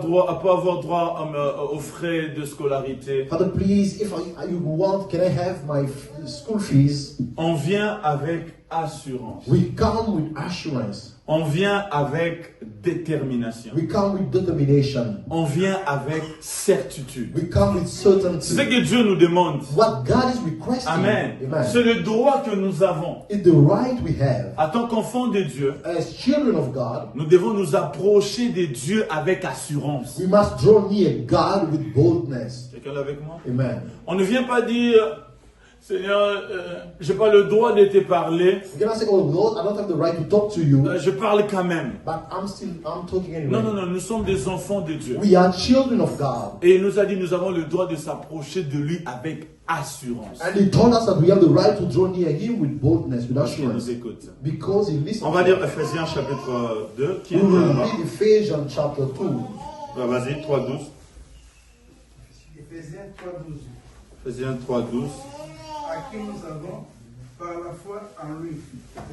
droit aux frais de scolarité? Father, please, if you want, can I have my school fees? On vient avec assurance. We come with assurance. On vient avec détermination. We come with determination. On vient avec certitude. We come with C'est ce certainty. que Dieu nous demande. What God is requesting, Amen. amen, C'est le droit que nous avons. is the right we have. En tant qu'enfants de Dieu, As children of God, nous devons nous approcher de Dieu avec assurance. we must draw near God with boldness. Quelqu'un est avec moi? Amen. On ne vient pas dire, Seigneur, je n'ai pas le droit de te parler, We cannot say, oh Lord, I don't have the right to talk to you, je parle quand même. but I'm talking anyway. Non, non, non, nous sommes des enfants de Dieu. We are children of God. Et il nous a dit, nous avons le droit de s'approcher de lui avec assurance. And He told us that we have the right to draw near Him with boldness, with Parce qu'il nous assurance. écoute. Because He listens. On va lire Ephésiens chapitre 2, qui est We will là-bas. read Ephesians chapter 2. Vas-y, 3.12. Éphésiens 3:12. Ephésiens 3.12. À qui nous avons, par la foi en lui,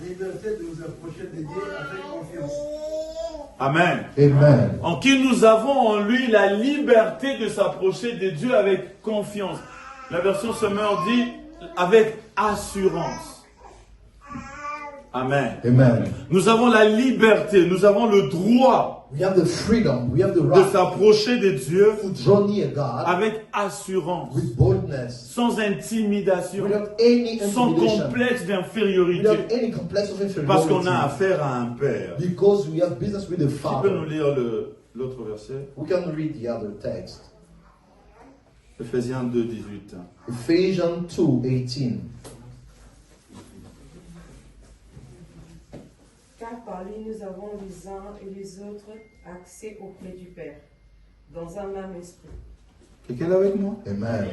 liberté de nous approcher de Dieu avec confiance. Amen. Amen. En qui nous avons en lui la liberté de s'approcher de Dieu avec confiance. La version Semeur dit avec assurance. Amen. Amen. Nous avons la liberté, nous avons le droit We have the freedom, we have the de right s'approcher de Dieu to draw near God avec assurance, with boldness, sans intimidation, without any sans intimidation, complexe without d'infériorité, any complex of parce qu'on a inferiority, affaire à un Père. because we have business with the Tu peux nous Father. lire l'autre verset? We can read the other text. Ephésiens 2, 18. Ephesians 2:18. Car par lui nous avons les uns et les autres accès auprès du Père, dans un même esprit. Quelqu'un est avec moi? Amen.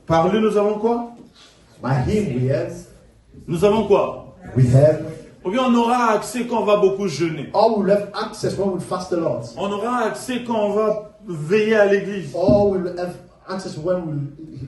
Par lui, nous avons quoi? By Him Nous avons quoi? we have, Ou bien on aura accès quand on va beaucoup jeûner. or we'll have access when we fast a lot, On aura accès quand on va veiller à l'église. or we'll have access when we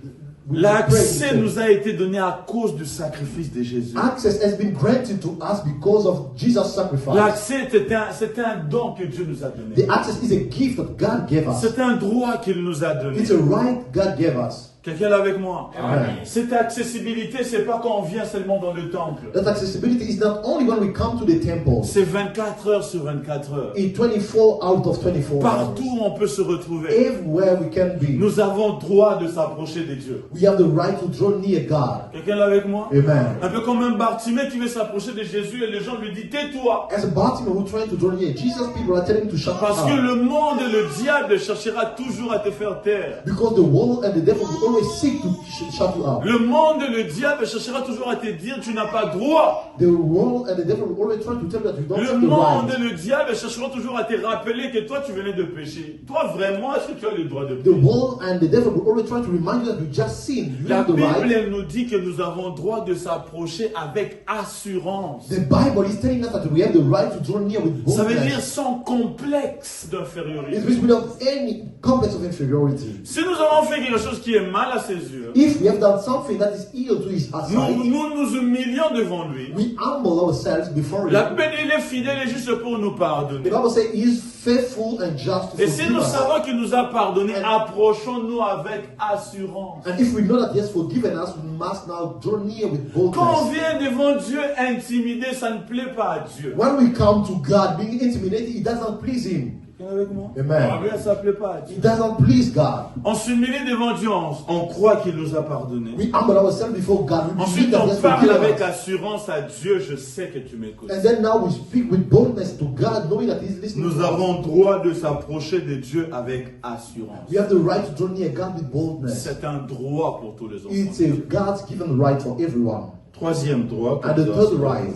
L'accès pray. nous a été donné à cause du sacrifice de Jésus. Access has been granted to us because of Jesus' sacrifice. L'accès, c'était un don que Dieu nous a donné. The access is a gift that God gave us. C'est un droit qu'il nous a donné. It's a right God gave us. Quelqu'un est avec moi? Amen. Cette accessibilité, c'est pas quand on vient seulement dans le temple. That accessibility is not only when we come to the temple. C'est 24 heures sur 24 heures. In 24 out of 24 Partout hours. où on peut se retrouver. Everywhere we can be. Nous avons droit de s'approcher de Dieu. We have the right to draw near God. Quelqu'un est avec moi? Amen. Un peu comme un Bartimée qui veut s'approcher de Jésus et les gens lui disent tais-toi. As a Bartimaeus who trying to draw near Jesus, people are telling him to shut Parce que up. le monde et le diable cherchera toujours à te faire taire. Because the world and the devil will always seek to shut you up. Le monde et le diable cherchera toujours à te dire tu n'as pas droit. The world and the devil will always try to tell you that you don't Le have the monde right. et le diable chercheront toujours à te rappeler que toi tu venais de pécher. Toi vraiment, est-ce que tu as le droit de The pécher? world and the devil will always try to remind you that you just sinned. You La have the Bible right. elle nous dit que nous avons droit de s'approcher avec assurance. The Bible is telling us that we have the right to draw near with Ça veut dire boldness. sans complexe d'infériorité. It means without any complex of inferiority. Si nous avons fait quelque chose qui est mal à ses yeux, If we have done something that is ill to his nous eyesight, nous humilions devant lui. we humble ourselves before La him. Bible il est fidèle et juste pour nous The pardonner. Bible says he is faithful and just to Et si forgive nous us. savons qu'il nous a pardonné, approchons-nous avec assurance. And if we know that he has forgiven us, we must now draw near with Quand on boldness. vient devant Dieu intimidé, ça ne plaît pas à Dieu. When we come to God being intimidated, it doesn't please him. Quelqu'un avec moi? Amen. Rien, ça ne plaît pas à Dieu. It doesn't please God. On s'humilie devant Dieu, on croit qu'il nous a pardonné. We humble ourselves before God. We Ensuite, believe that on yes, parle forgive avec us. assurance à Dieu, je sais que tu m'écoutes. And then now we speak with boldness to God, knowing that He's listening Nous to us. avons droit de s'approcher de Dieu avec assurance. We have the right to draw near God with boldness. C'est un droit pour tous les enfants. It's a God's given right for everyone. Troisième droit. And the third right,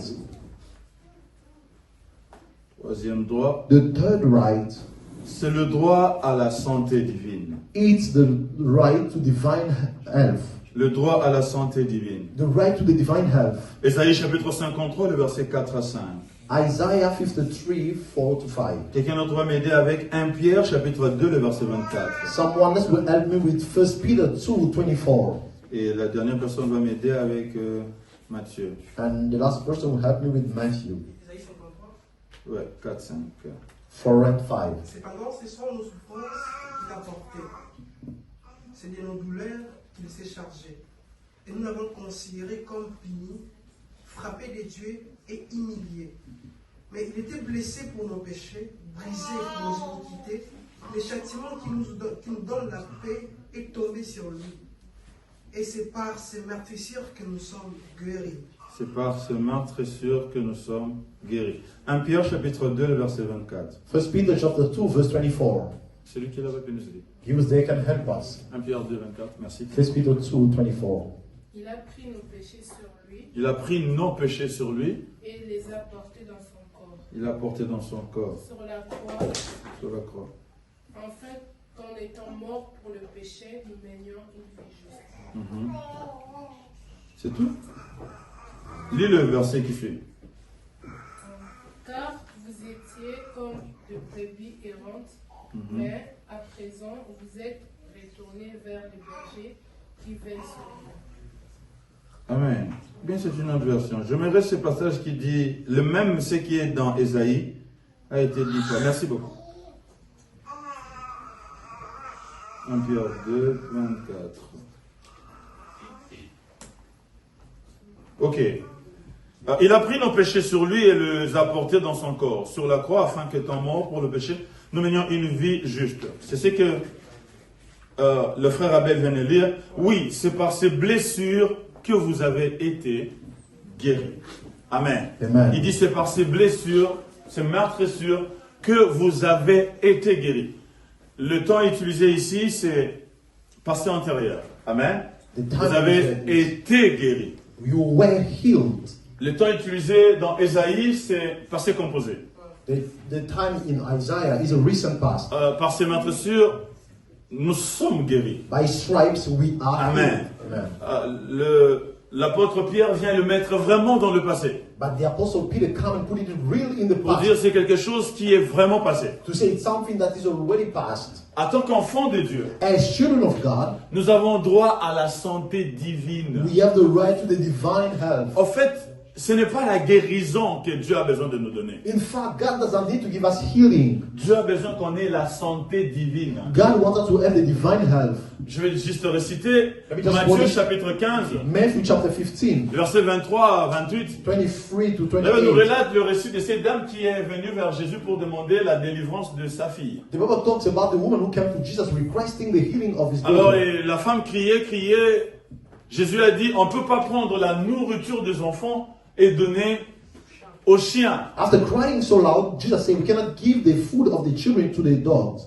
Troisième droit, the third right, c'est le droit à la santé divine. it's the right to divine health. Le droit à la santé divine. The right to the divine health. Ésaïe chapitre 53, le verset 4 à 5. Isaiah 53, 4 to 5. Quelqu'un d'autre va m'aider avec 1 Pierre chapitre 2, le verset 24. Someone else will help me with 1 Peter 2, 24. Et la dernière personne va m'aider avec Matthieu. And the last person will help me with Matthew Isaïe 53. Ouais, 4, 5. 4 and 5. Cependant, ce sont nos souffrances qu'il a portées. C'est de nos douleurs qu'il s'est chargé. Et nous l'avons considéré comme puni, frappé de Dieu et humilié. Mais il était blessé pour nos péchés, brisé pour nos iniquités. Le châtiment qui nous donne la paix est tombé sur lui. Et c'est par ces meurtrissures que nous sommes guéris. C'est par ce meurtrissure que nous sommes guéris. 1 Pierre chapitre 2, le verset 24. 1 Peter chapter 2, verse 24. Celui qui l'avait pu nous aider. He was there, can help us. 1 Pierre 2, 24, merci. 1 Peter 2, 24. Il a pris nos péchés sur lui Il a pris nos péchés sur lui, et les a portés dans son corps. il l'a porté dans son corps, Sur la croix, sur la croix. en fait, qu'en étant mort pour le péché, nous menions une vie juste. Mhm. C'est tout. Lis le verset qui suit. Car vous étiez comme de brebis errantes, Mhm. mais à présent vous êtes retournés vers les bergers qui veillent sur vous. Amen. Bien, c'est une autre version. J'aimerais ce passage qui dit, le même ce qui est dans Ésaïe a été dit. Merci beaucoup. 1 Pierre 2, 24. Ok. Il a pris nos péchés sur lui et les a portés dans son corps, sur la croix, afin qu'étant mort pour le péché, nous menions une vie juste. C'est ce que le frère Abel vient de lire. Oui, c'est par ces blessures que vous avez été guéris. Amen. Amen. Il dit c'est par ces blessures, ces meurtrissures que vous avez été guéris. Le temps utilisé ici, c'est passé antérieur. Amen. The time Vous avez is- été guéris. You were healed. Le temps utilisé dans Ésaïe, c'est passé composé. The time in Isaiah is a recent past. Par ces meurtrissures, nous sommes guéris. By stripes we are Amen. healed. Amen. L'apôtre Pierre vient le mettre vraiment dans le passé. But the apostle Peter come and put it really in the Pour dire past. c'est quelque chose qui est vraiment passé. To say it's something that is already past. En tant qu'enfants de Dieu, As children of God, nous avons droit à la santé divine. we have the right to the divine health. En fait, ce n'est pas la guérison que Dieu a besoin de nous donner. In fact, God doesn't need to give us healing. Dieu a besoin qu'on ait la santé divine. God wants us to have the divine health. Je vais juste réciter Let me just Matthieu quote it. chapitre 15, Matthew chapter 15, versets 23 à 28. 23 to La Bible nous 28. relate le récit de cette dame qui est venue vers Jésus pour demander la délivrance de sa fille. The Bible talks about the woman who came to Jesus requesting the healing of his Alors daughter. la femme criait. Jésus a dit, on ne peut pas prendre la nourriture des enfants et donner aux chiens. After crying so loud, Jesus said, we cannot give the food of the children to the dogs.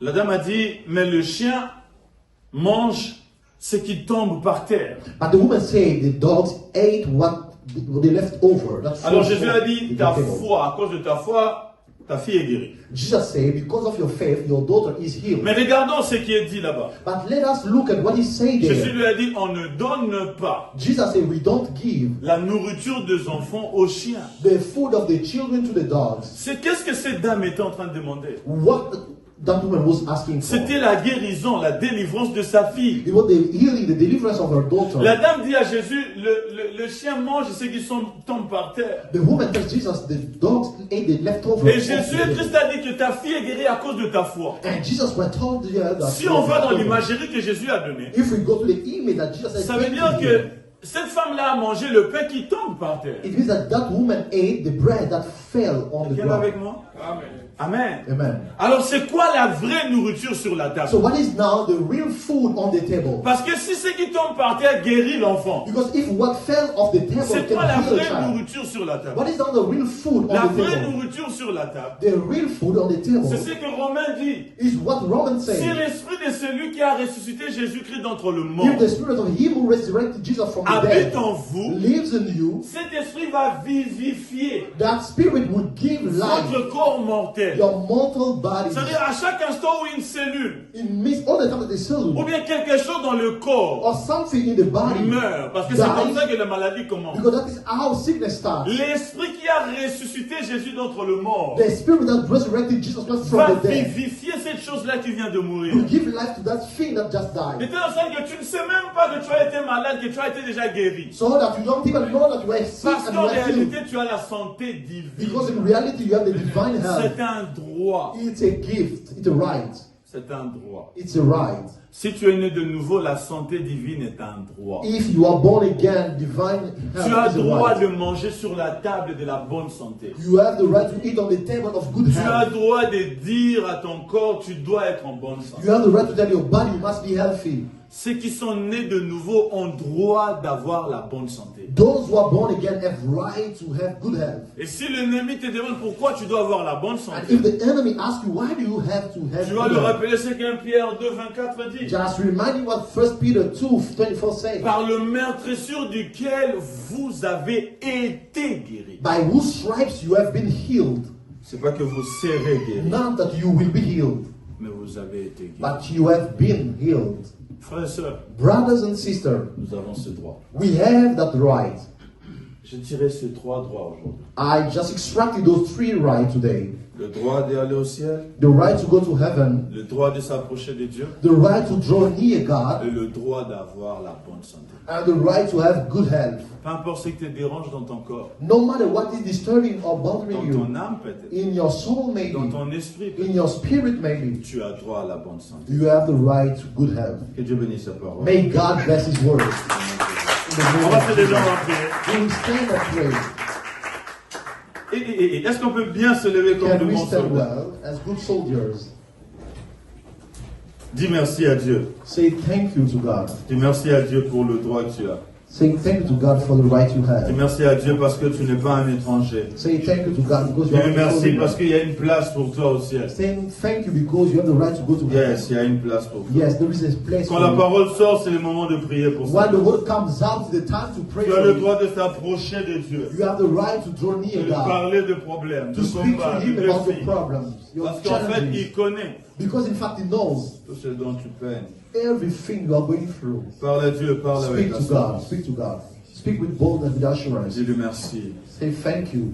La dame a dit, mais le chien mange ce qui tombe par terre. But the woman said, the dogs ate what they left over. That Alors falls Jésus from a dit, the ta table. foi, à cause de ta foi, ta fille est guérie. Jesus said, because of your faith, your daughter is healed. Mais regardons ce qui est dit là-bas. But let us look at what he said Jésus there. lui a dit, on ne donne pas Jesus said, we don't give la nourriture des enfants aux chiens. the food of the children to the dogs. C'est qu'est-ce que cette dame était en train de demander? What that woman was asking for. C'était la guérison, la délivrance de sa fille. It was the healing, the deliverance of her daughter. La dame dit à Jésus, le chien mange ce qui tombe par terre. The woman tells Jesus, the dogs ate the leftovers. Et Jésus-Christ a dit que ta fille est guérie à cause de ta foi. And Jesus was told her that Si on va dans l'imagerie que Jésus a donnée, if we go to the image that Jesus said, ça veut dire que cette femme-là a mangé le pain qui tombe par terre. it means that that woman ate the bread that fell on the Quelqu'un ground. avec moi? Amen. Amen. Alors c'est quoi la vraie nourriture sur la table? So what is now the real food on the table? Parce que si ce qui tombe par terre guérit l'enfant, Because if what fell off the table c'est quoi la can heal a vraie child, nourriture sur la table? what is now the real food La on the vraie table? nourriture sur la table, The real food on the c'est table ce que Romain dit. is what Romans Si say. l'esprit de celui qui a ressuscité Jésus-Christ d'entre le If monde the spirit of him who resurrected Jesus from the habite dead en vous, lives in you, cet esprit va vivifier that spirit would give life votre corps mortel. your mortal body. C'est-à-dire à chaque instant où une cellule It means all the time that the ou cell bien quelque chose dans le corps or something in the body meurt, parce que c'est comme ça que la maladie commence. because that is how sickness starts. L'esprit qui a ressuscité Jésus d'entre le mort The spirit that resurrected Jesus Christ va from the dead vivifier cette chose-là qui vient de mourir. will give life to that thing that just De died. telle sorte que tu ne sais même pas que tu as été malade, que tu as été déjà guéri. So that you don't even know that you are sick Parce and qu'en you are healed. réalité, tu as la santé divine. Because in reality you have the divine health. C'est un droit. It's a gift. It's a right. C'est un droit. It's a right. Si tu es né de nouveau, la santé divine est un droit. If you are born again, divine Tu as health is a droit right. de manger sur la table de la bonne santé. You have the right to eat on the table of good Tu as health. droit de dire à ton corps, tu dois être en bonne santé. You have the right to tell your body you must be healthy. Ceux qui sont nés de nouveau ont droit d'avoir la bonne santé. Those who are born again have right to have good health. Et si l'ennemi te demande pourquoi tu dois avoir la bonne And santé, if the enemy asks you why do you have to have tu dois good lui health, rappeler ce qu'un Pierre 2, 24 dit. just remind him what 1 Peter 2:24 says. Par le meurtrissure duquel vous avez été guéris. By whose stripes you have been healed. C'est pas que vous serez guéris, Not that you will be healed, mais vous avez été guéris. but you have been healed. Frères et sœurs, Brothers and sisters, nous avons ce droit. we have that right. J'ai tiré ces trois droits aujourd'hui. I just extracted those three rights today. Le droit d'aller au ciel, The right to go to heaven, le droit de s'approcher de Dieu, the right to draw near God, et le droit d'avoir la bonne santé. and the right to have good health. Peu importe ce qui te dérange dans ton corps, No matter what is disturbing or dans bothering ton you, âme peut-être, in your soul maybe, dans ton esprit peut-être, in your spirit maybe, tu as droit à la bonne santé. you have the right to good health. Que Dieu bénisse sa parole. May God bless His word. In the name On va of se lever, on Jesus. va prier. We will stand and pray. Est-ce qu'on peut bien se lever comme de Can we bons stand soldats? well as good soldiers? Dis merci à Dieu. Say thank you to God. Dis merci à Dieu pour le droit que tu as. Say thank you to God for the right you Dis have. merci à Dieu parce que tu n'es pas un étranger. Say thank you to God because you Dis are a merci soldier. parce qu'il y a une place pour toi au ciel. Say thank you because you have the right to go to heaven. Yes, il y a une place pour toi. Yes, there is a place Quand for la you. parole sort, c'est le moment de prier pour ça. When the word comes out, it's the time to pray Tu as for le you. droit de s'approcher de Dieu, You have the right to draw de near lui God, parler de problèmes, to de speak combats, to de Him about your défis. problems, your Parce qu'en fait, challenges. il connaît Because in fact He knows tout ce dont tu peines. everything you are going through. Parle à Dieu, parle avec Speak to God. assurance. Speak to God. Speak with boldness, with assurance. Dis-lui merci. Say thank you.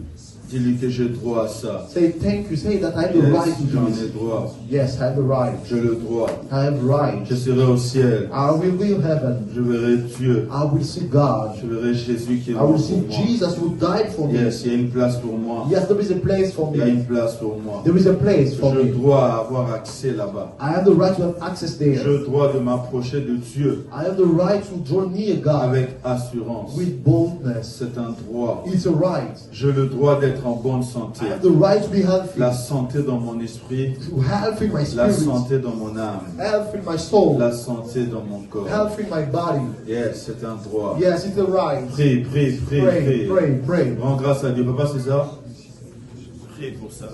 Dis-lui que j'ai droit à ça. Say thank you. Say that I have the right Yes, to do j'en ai this. droit. Yes, I have the right. J'ai le droit. I have right. Je serai au ciel. I will be in heaven. Je verrai Dieu. I will see God. Je verrai Jésus qui est I mort will pour see moi. Jesus who died for me. Yes, il y a une place pour moi. Yes, there is a place for Il y a me. une place pour moi. There is a place for J'ai le me. droit à avoir accès là-bas. I have the right to have access J'ai there. le droit de m'approcher de Dieu I have the right to draw near God avec assurance. with boldness. C'est un droit. It's a right. J'ai le droit d'être en bonne santé. I have the right to be healthy. La santé dans mon esprit, To health in my la spirit. santé dans mon âme, Health in my soul. la santé dans mon corps. Health in my body. Yes, c'est un droit. Yes, it's a right. Prie, prie, prie, Pray, prie. pray, pray. Rends grâce à Dieu. Papa, c'est ça? Prie pour ça.